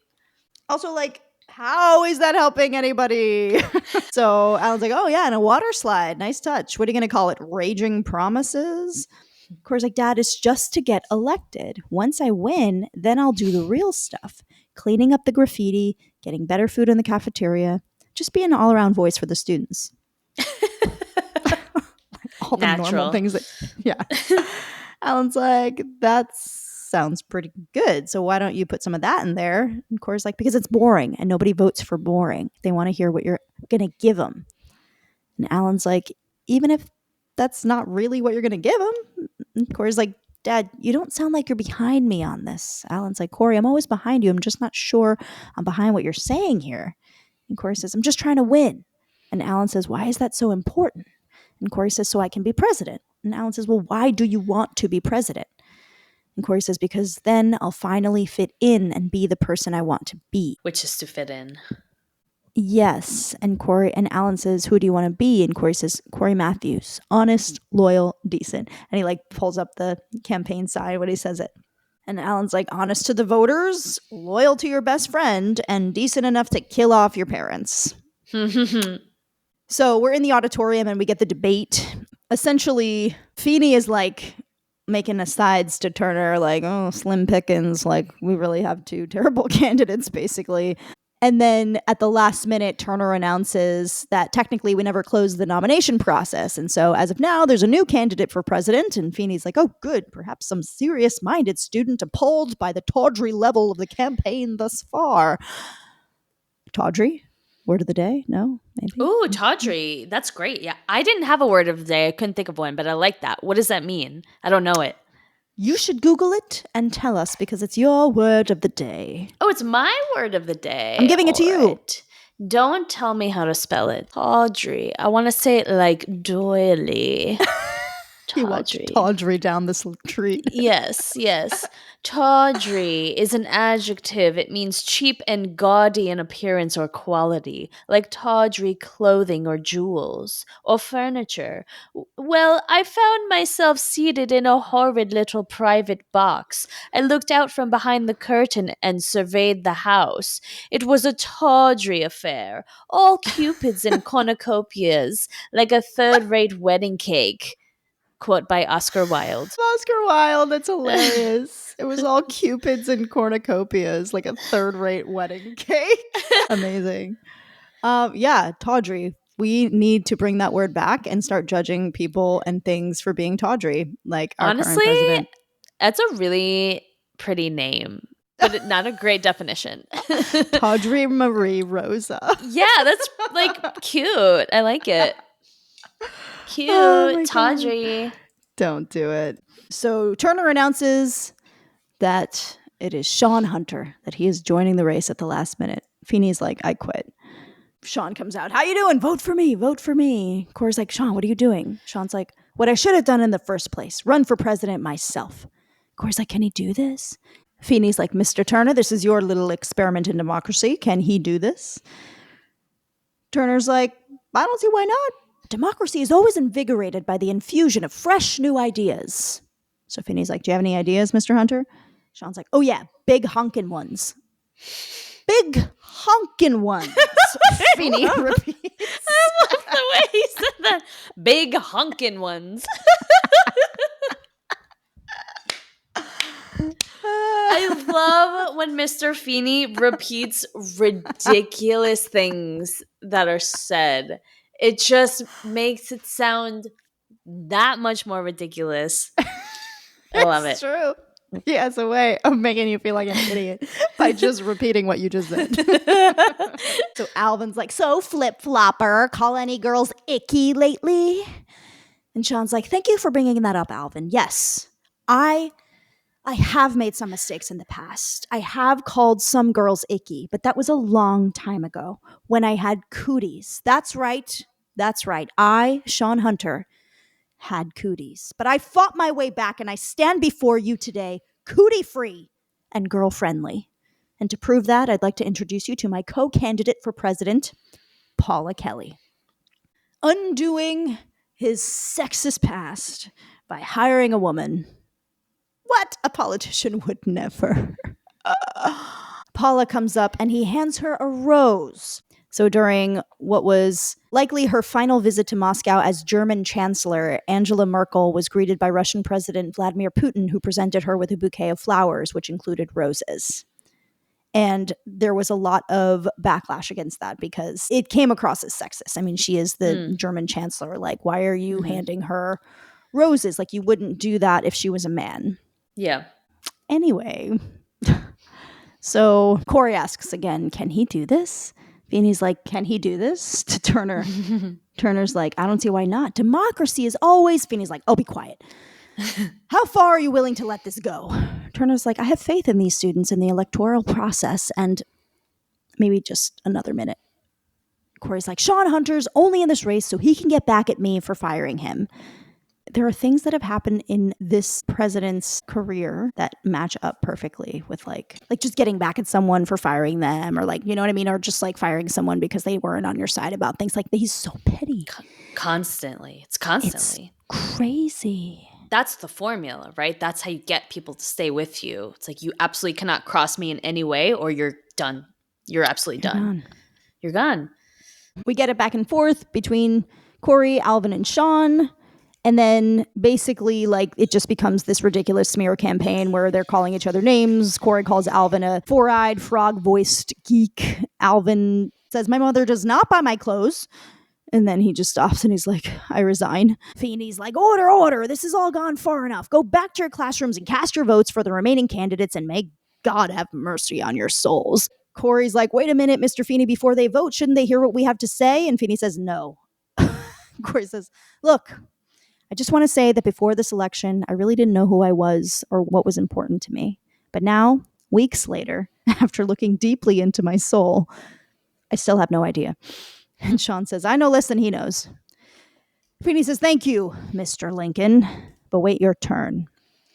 Also, like, how is that helping anybody? So Alan's like, oh, yeah, and a water slide. Nice touch. What are you going to call it? Raging promises? Cory's like, Dad, it's just to get elected. Once I win, then I'll do the real stuff. Cleaning up the graffiti, getting better food in the cafeteria, just be an all-around voice for the students. All the normal things yeah. Alan's like, that sounds pretty good. So why don't you put some of that in there? And Cory's like, because it's boring and nobody votes for boring. They want to hear what you're going to give them. And Alan's like, even if that's not really what you're going to give them. And Cory's like, Dad, you don't sound like you're behind me on this. Alan's like, Cory, I'm always behind you. I'm just not sure I'm behind what you're saying here. And Cory says, I'm just trying to win. And Alan says, why is that so important? And Cory says, so I can be president. And Alan says, well, why do you want to be president? And Cory says, because then I'll finally fit in and be the person I want to be. Which is to fit in. Yes. And Alan says, who do you want to be? And Cory says, Cory Matthews, honest, loyal, decent. And he like pulls up the campaign sign when he says it. And Alan's like, honest to the voters, loyal to your best friend, and decent enough to kill off your parents. So we're in the auditorium and we get the debate. Essentially, Feeny is like making asides to Turner, like, oh, slim pickings, like we really have two terrible candidates, basically. And then at the last minute, Turner announces that technically we never closed the nomination process. And so as of now, there's a new candidate for president. And Feeney's like, oh, good. Perhaps some serious-minded student appalled by the tawdry level of the campaign thus far. Tawdry? Word of the day? No? Maybe? Ooh, tawdry. That's great. Yeah. I didn't have a word of the day. I couldn't think of one, but I like that. What does that mean? I don't know it. You should Google it and tell us because it's your word of the day. Oh, it's my word of the day. I'm giving it to you. Don't tell me how to spell it. Tawdry. I want to say it like doily. He walked tawdry down this street. Yes. Tawdry is an adjective. It means cheap and gaudy in appearance or quality, like tawdry clothing or jewels or furniture. Well, I found myself seated in a horrid little private box. I looked out from behind the curtain and surveyed the house. It was a tawdry affair, all cupids and cornucopias, like a third-rate wedding cake. Quote by Oscar Wilde. Oscar Wilde, that's hilarious. It was all cupids and cornucopias, like a third-rate wedding cake. Amazing. Yeah, tawdry. We need to bring that word back and start judging people and things for being tawdry, like our current president. That's a really pretty name, but not a great definition. Tawdry Marie Rosa. Yeah, that's like cute. I like it. Cute, tawdry. Don't do it. So Turner announces that it is Shawn Hunter, that he is joining the race at the last minute. Feeney's like, I quit. Shawn comes out, how you doing? Vote for me, vote for me. Cory's like, Shawn, what are you doing? Shawn's like, what I should have done in the first place, run for president myself. Cory's like, can he do this? Feeney's like, Mr. Turner, this is your little experiment in democracy. Can he do this? Turner's like, I don't see why not. Democracy is always invigorated by the infusion of fresh new ideas. So Feeney's like, do you have any ideas, Mr. Hunter? Shawn's like, oh yeah, big honkin' ones. Big honkin' ones. Feeny repeats. I love the way he said that. Big honkin' ones. I love when Mr. Feeny repeats ridiculous things that are said. It just makes it sound that much more ridiculous. I love it. It's true. He has a way of making you feel like an idiot by just repeating what you just said. So Alvin's like, so flip-flopper, call any girls icky lately? And Shawn's like, thank you for bringing that up, Alvin. Yes, I have made some mistakes in the past. I have called some girls icky, but that was a long time ago when I had cooties. That's right. I, Shawn Hunter, had cooties. But I fought my way back and I stand before you today cootie-free and girl-friendly. And to prove that, I'd like to introduce you to my co-candidate for president, Paula Kelly. Undoing his sexist past by hiring a woman. What? A politician would never. Paula comes up and he hands her a rose. So during what was likely her final visit to Moscow as German chancellor, Angela Merkel was greeted by Russian President Vladimir Putin, who presented her with a bouquet of flowers, which included roses. And there was a lot of backlash against that because it came across as sexist. I mean, she is the German chancellor. Like, why are you handing her roses? Like, you wouldn't do that if she was a man. Yeah. Anyway, so Cory asks again, can he do this? Feeney's like, can he do this? To Turner. Turner's like, I don't see why not. Democracy is always... Feeney's like, oh, be quiet. How far are you willing to let this go? Turner's like, I have faith in these students in the electoral process and maybe just another minute. Cory's like, Shawn Hunter's only in this race so he can get back at me for firing him. there are things that have happened in this president's career that match up perfectly with like just getting back at someone for firing them, or like, you know what I mean? Or just like firing someone because they weren't on your side about things. Like, he's so petty. Constantly. It's constantly. It's crazy. That's the formula, right? That's how you get people to stay with you. It's like, you absolutely cannot cross me in any way or you're done. You're absolutely done. You're gone. We get it back and forth between Cory, Alvin, and Shawn. And then basically, like, it just becomes this ridiculous smear campaign where they're calling each other names. Cory calls Alvin a four-eyed, frog-voiced geek. Alvin says, "My mother does not buy my clothes." And then he just stops and he's like, "I resign." Feeny's like, "Order, order. This has all gone far enough. Go back to your classrooms and cast your votes for the remaining candidates, and may God have mercy on your souls." Cory's like, "Wait a minute, Mr. Feeny, before they vote, shouldn't they hear what we have to say?" And Feeny says, "No." Cory says, "Look, I just want to say that before this election, I really didn't know who I was or what was important to me. But now, weeks later, after looking deeply into my soul, I still have no idea." And Shawn says, "I know less than he knows." Feeny says, "Thank you, Mr. Lincoln, but wait your turn."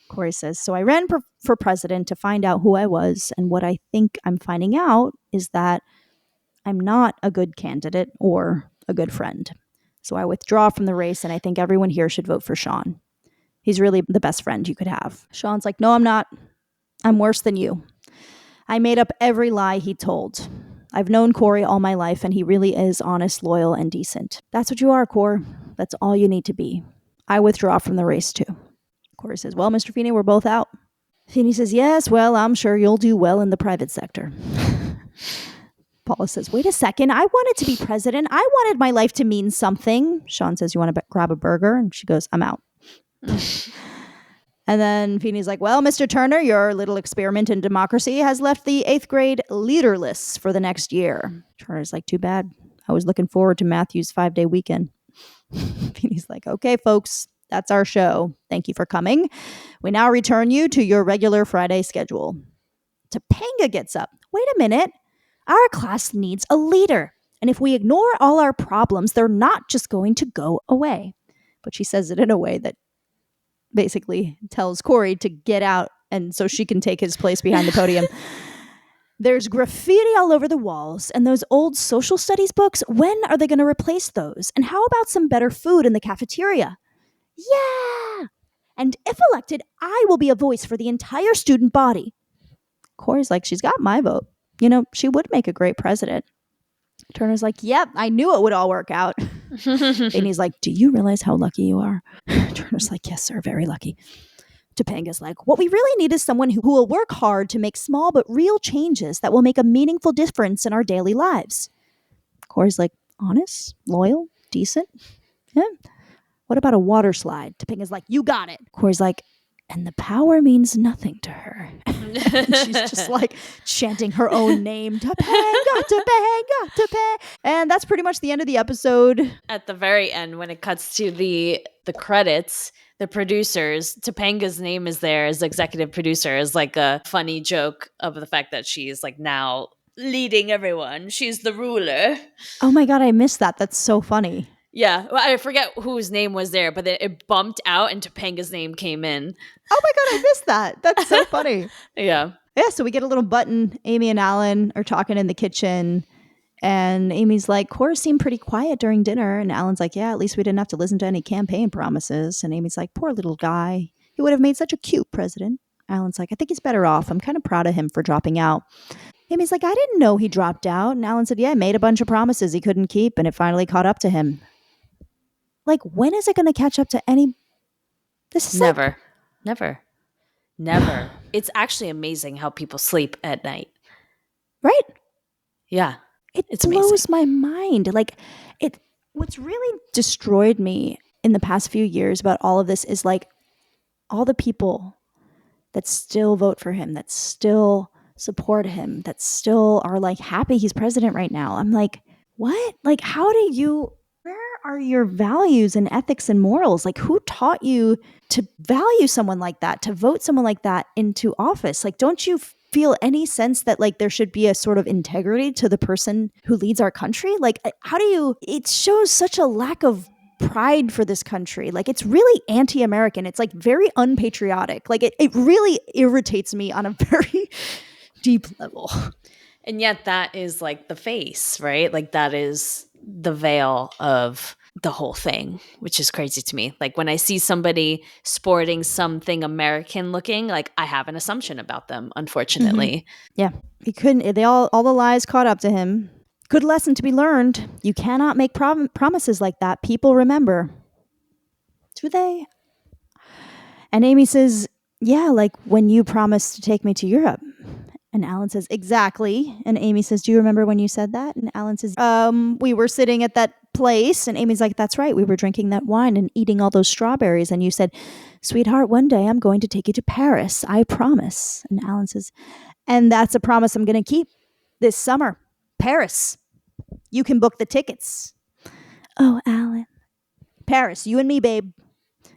Cory says, "So I ran for president to find out who I was, and what I think I'm finding out is that I'm not a good candidate or a good friend. So I withdraw from the race, and I think everyone here should vote for Shawn. He's really the best friend you could have." Shawn's like, "No, I'm not. I'm worse than you. I made up every lie he told. I've known Cory all my life, and he really is honest, loyal, and decent. That's what you are, Cory. That's all you need to be. I withdraw from the race too." Cory says, "Well, Mr. Feeny, we're both out." Feeny says, "Yes, well, I'm sure you'll do well in the private sector." Paula says, "Wait a second. I wanted to be president. I wanted my life to mean something." Shawn says, "You want to grab a burger?" And she goes, "I'm out." And then Feeny's like, "Well, Mr. Turner, your little experiment in democracy has left the 8th grade leaderless for the next year." Turner's like, "Too bad. I was looking forward to Matthew's 5-day weekend." Feeny's like, "Okay, folks, that's our show. Thank you for coming. We now return you to your regular Friday schedule." Topanga gets up. "Wait a minute. Our class needs a leader. And if we ignore all our problems, they're not just going to go away." But she says it in a way that basically tells Cory to get out, and so she can take his place behind the podium. "There's graffiti all over the walls, and those old social studies books, when are they going to replace those? And how about some better food in the cafeteria? Yeah! And if elected, I will be a voice for the entire student body." Cory's like, "She's got my vote. You know, she would make a great president." Turner's like, "Yep, I knew it would all work out." And he's like, "Do you realize how lucky you are?" Turner's like, "Yes, sir, very lucky." Topanga's like, "What we really need is someone who will work hard to make small but real changes that will make a meaningful difference in our daily lives." Cory's like, "Honest, loyal, decent? Yeah. What about a water slide?" Topanga's like, "You got it." Cory's like, "And the power means nothing to her." And she's just like chanting her own name, "Topanga, Topanga, Topanga." And that's pretty much the end of the episode. At the very end, when it cuts to the credits, the producers, Topanga's name is there as executive producer, as like a funny joke of the fact that she's like now leading everyone. She's the ruler. Oh my God, I missed that. That's so funny. Yeah, well, I forget whose name was there, but then it bumped out and Topanga's name came in. Oh my God, I missed that. That's so funny. Yeah. Yeah, so we get a little button. Amy and Alan are talking in the kitchen, and Amy's like, "Cory seemed pretty quiet during dinner." And Alan's like, "Yeah, at least we didn't have to listen to any campaign promises." And Amy's like, "Poor little guy. He would have made such a cute president." Alan's like, "I think he's better off. I'm kind of proud of him for dropping out." Amy's like, "I didn't know he dropped out." And Alan said, "Yeah, made a bunch of promises he couldn't keep, and it finally caught up to him." Like, when is it going to catch up to any? This is never. It's actually amazing how people sleep at night. Right? Yeah. It blows my mind. Like, what's really destroyed me in the past few years about all of this is like all the people that still vote for him, that still support him, that still are like happy he's president right now. I'm like, what? Like, where are your values and ethics and morals? Like, who taught you to value someone like that, to vote someone like that into office? Like, don't you feel any sense that like there should be a sort of integrity to the person who leads our country? Like, it shows such a lack of pride for this country. Like, it's really anti-American. It's like very unpatriotic. Like, it really irritates me on a very deep level. And yet that is like the face, right? Like that is the veil of the whole thing, which is crazy to me. Like when I see somebody sporting something American looking, like I have an assumption about them, unfortunately. Yeah. He couldn't, all the lies caught up to him. Good lesson to be learned. You cannot make promises like that. People remember. Do they? And Amy says, yeah, like when you promised to take me to Europe. And Alan says, exactly. And Amy says, do you remember when you said that? And Alan says, we were sitting at that place. And Amy's like, that's right. We were drinking that wine and eating all those strawberries. And you said, sweetheart, one day I'm going to take you to Paris. I promise. And Alan says, and that's a promise I'm going to keep this summer. Paris. You can book the tickets. Oh, Alan. Paris, you and me, babe.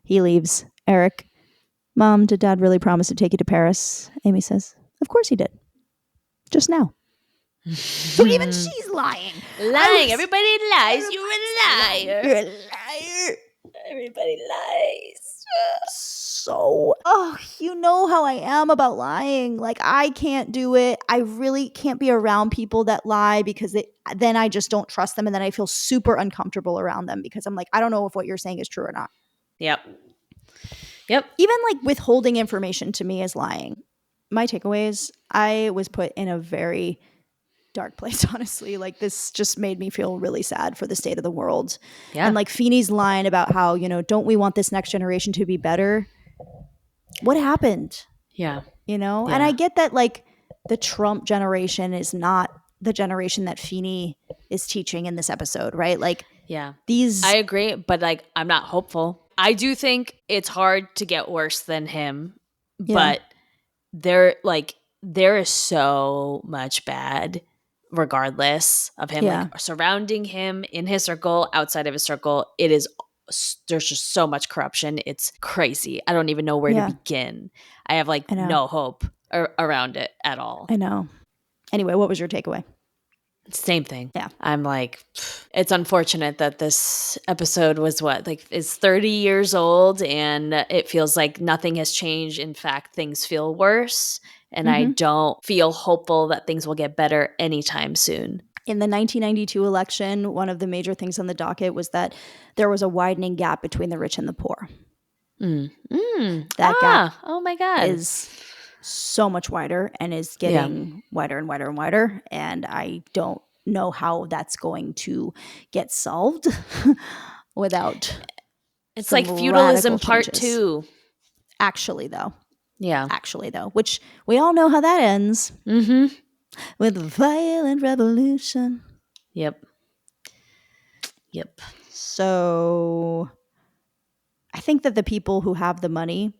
He leaves. Eric, Mom, did Dad really promise to take you to Paris? Amy says, of course he did. Just now. So even she's lying. Lying. Everybody lies. You're a liar. You're a liar. Everybody lies. So, you know how I am about lying. Like, I can't do it. I really can't be around people that lie because then I just don't trust them. And then I feel super uncomfortable around them because I'm like, I don't know if what you're saying is true or not. Yep. Even like withholding information to me is lying. My takeaways, I was put in a very dark place, honestly. Like, this just made me feel really sad for the state of the world. Yeah. And like Feeny's line about how, don't we want this next generation to be better? What happened? Yeah. And I get that like the Trump generation is not the generation that Feeny is teaching in this episode, right? Like, yeah, I agree, but like, I'm not hopeful. I do think it's hard to get worse than him, but there is so much bad regardless of him, like surrounding him in his circle, outside of his circle. There's just so much corruption. It's crazy. I don't even know where to begin. I have like no hope around it at all. I know. Anyway, what was your takeaway? Same thing. Yeah. I'm like, it's unfortunate that this episode was is 30 years old and it feels like nothing has changed. In fact, things feel worse. And I don't feel hopeful that things will get better anytime soon. In the 1992 election, one of the major things on the docket was that there was a widening gap between the rich and the poor. That gap oh my God. is so much wider and is getting wider and wider and wider. And I don't know how that's going to get solved without It's like feudalism part 2. Actually, though. Yeah. Which we all know how that ends. Mm-hmm. With a violent revolution. Yep. So I think that the people who have the money,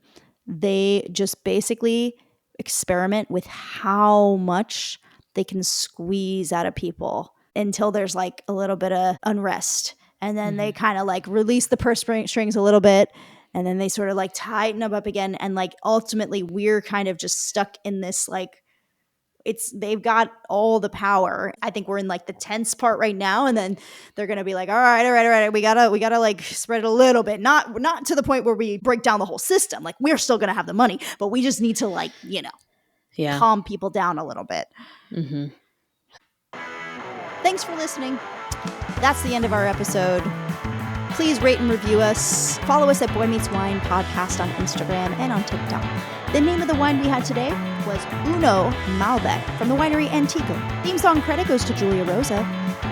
they just basically experiment with how much they can squeeze out of people until there's like a little bit of unrest. And then they kind of like release the purse strings a little bit. And then they sort of like tighten them up again. And like ultimately we're kind of just stuck in this like, they've got all the power. I think we're in like the tense part right now. And then they're going to be like, all right. We gotta like spread it a little bit. Not to the point where we break down the whole system. Like we're still going to have the money, but we just need to like, calm people down a little bit. Mm-hmm. Thanks for listening. That's the end of our episode. Please rate and review us. Follow us at Boy Meets Wine Podcast on Instagram and on TikTok. The name of the wine we had today was Uno Malbec from the winery Antico. Theme song credit goes to Julia Rosa.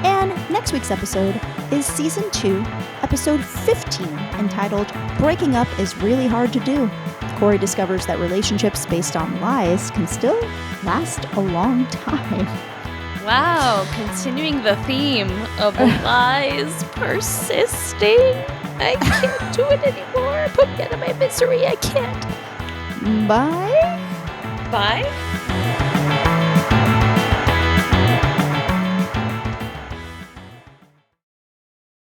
And next week's episode is Season 2, Episode 15, entitled Breaking Up is Really Hard to Do. Cory discovers that relationships based on lies can still last a long time. Wow, continuing the theme of lies persisting. I can't do it anymore. Put me out of my misery. I can't. Bye. Bye.